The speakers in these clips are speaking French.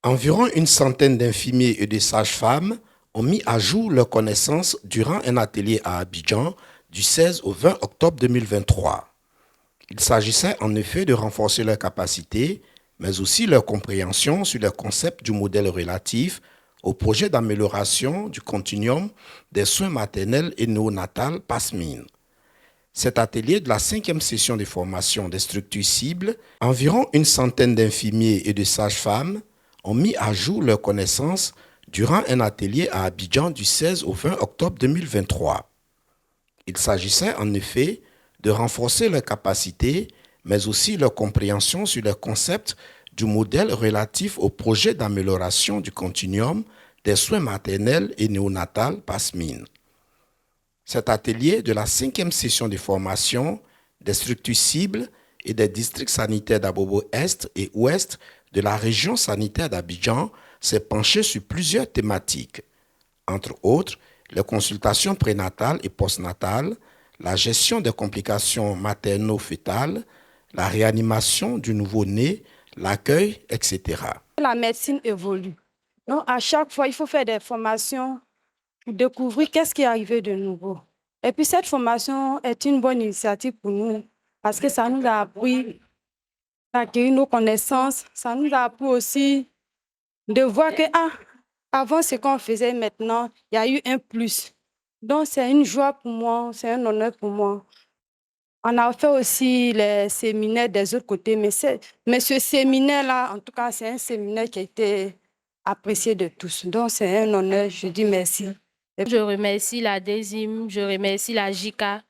Environ une centaine d'infirmiers et de sages-femmes ont mis à jour leurs connaissances durant un atelier à Abidjan du 16 au 20 octobre 2023. Il s'agissait en effet de renforcer leurs capacités, mais aussi leur compréhension sur le concept du modèle relatif au projet d'amélioration du continuum des soins maternels et néonatals PASMIN. Cet atelier de la 5e session de formation des structures cibles, environ une centaine d'infirmiers et de sages-femmes ont mis à jour leurs connaissances durant un atelier à Abidjan du 16 au 20 octobre 2023. Il s'agissait en effet de renforcer leurs capacités, mais aussi leur compréhension sur le concept du modèle relatif au projet d'amélioration du continuum des soins maternels et néonatals PASMIN. Cet atelier de la 5e session de formation des structures cibles et des districts sanitaires d'Abobo-Est et Ouest de la région sanitaire d'Abidjan s'est penché sur plusieurs thématiques, entre autres les consultations prénatales et postnatales, la gestion des complications materno-fœtales, la réanimation du nouveau-né, l'accueil, etc. La médecine évolue. Donc, à chaque fois, il faut faire des formations pour découvrir qu'est-ce qui est arrivé de nouveau. Et puis, cette formation est une bonne initiative pour nous parce que ça nous a appris à acquérir nos connaissances. Ça nous a appris aussi de voir que, avant ce qu'on faisait maintenant, il y a eu un plus. Donc, c'est une joie pour moi, c'est un honneur pour moi. On a fait aussi les séminaires des autres côtés, mais ce séminaire-là, en tout cas, c'est un séminaire qui a été apprécié de tous. Donc, c'est un honneur, je dis merci. Je remercie la DESIM, je remercie la JICA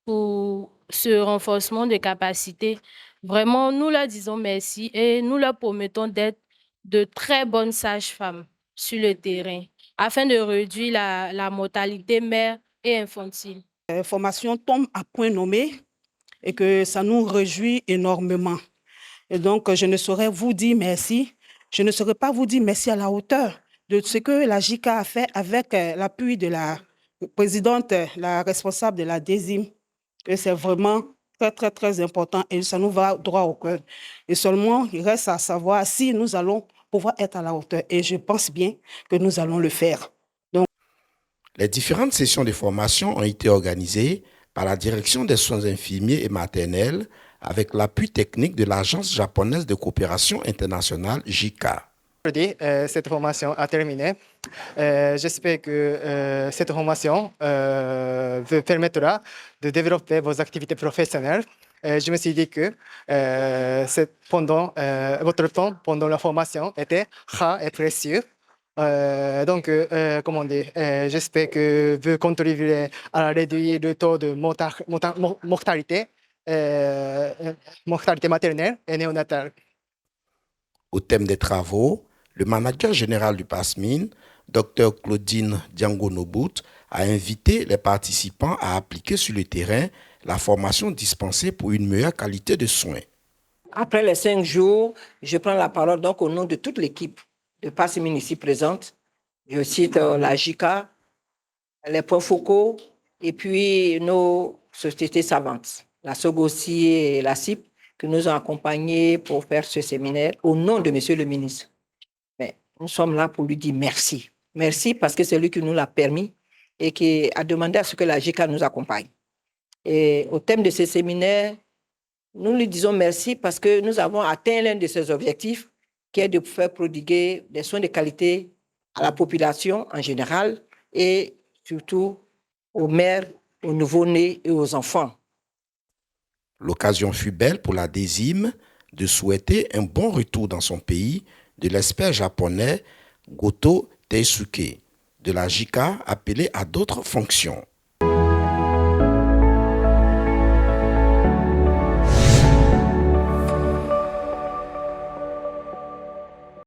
pour ce renforcement de capacité. Vraiment, nous leur disons merci et nous leur promettons d'être de très bonnes sages-femmes sur le terrain afin de réduire la mortalité mère et infantile. La formation tombe à point nommé et que ça nous réjouit énormément. Et donc, je ne saurais vous dire merci. Je ne saurais pas vous dire merci à la hauteur de ce que la JICA a fait avec l'appui de la présidente, la responsable de la DESIM. Et c'est vraiment très, très, très important et ça nous va droit au cœur. Et seulement, il reste à savoir si nous allons pouvoir être à la hauteur. Et je pense bien que nous allons le faire. Les différentes sessions de formation ont été organisées par la Direction des soins infirmiers et maternels avec l'appui technique de l'Agence japonaise de coopération internationale JICA. Cette formation a terminé. J'espère que cette formation vous permettra de développer vos activités professionnelles. Je me suis dit que votre temps pendant la formation était rare et précieux. Donc, j'espère que vous contribuerez à réduire le taux de mortalité maternelle et néonatale. Au thème des travaux, le manager général du PASMIN, Dr Claudine Diango-Nobut, a invité les participants à appliquer sur le terrain la formation dispensée pour une meilleure qualité de soins. Après les 5 jours, je prends la parole donc au nom de toute l'équipe de PASMIN ici présente. Je cite la JICA, les points focaux et puis nos sociétés savantes, la SOGOSI et la CIP, qui nous ont accompagnés pour faire ce séminaire au nom de Monsieur le ministre. Mais nous sommes là pour lui dire merci. Merci parce que c'est lui qui nous l'a permis et qui a demandé à ce que la JICA nous accompagne. Et au thème de ce séminaire, nous lui disons merci parce que nous avons atteint l'un de ses objectifs, qui est de faire prodiguer des soins de qualité à la population en général et surtout aux mères, aux nouveau-nés et aux enfants. L'occasion fut belle pour la DESIM de souhaiter un bon retour dans son pays de l'expert japonais Goto Teisuke, de la JICA appelé à d'autres fonctions.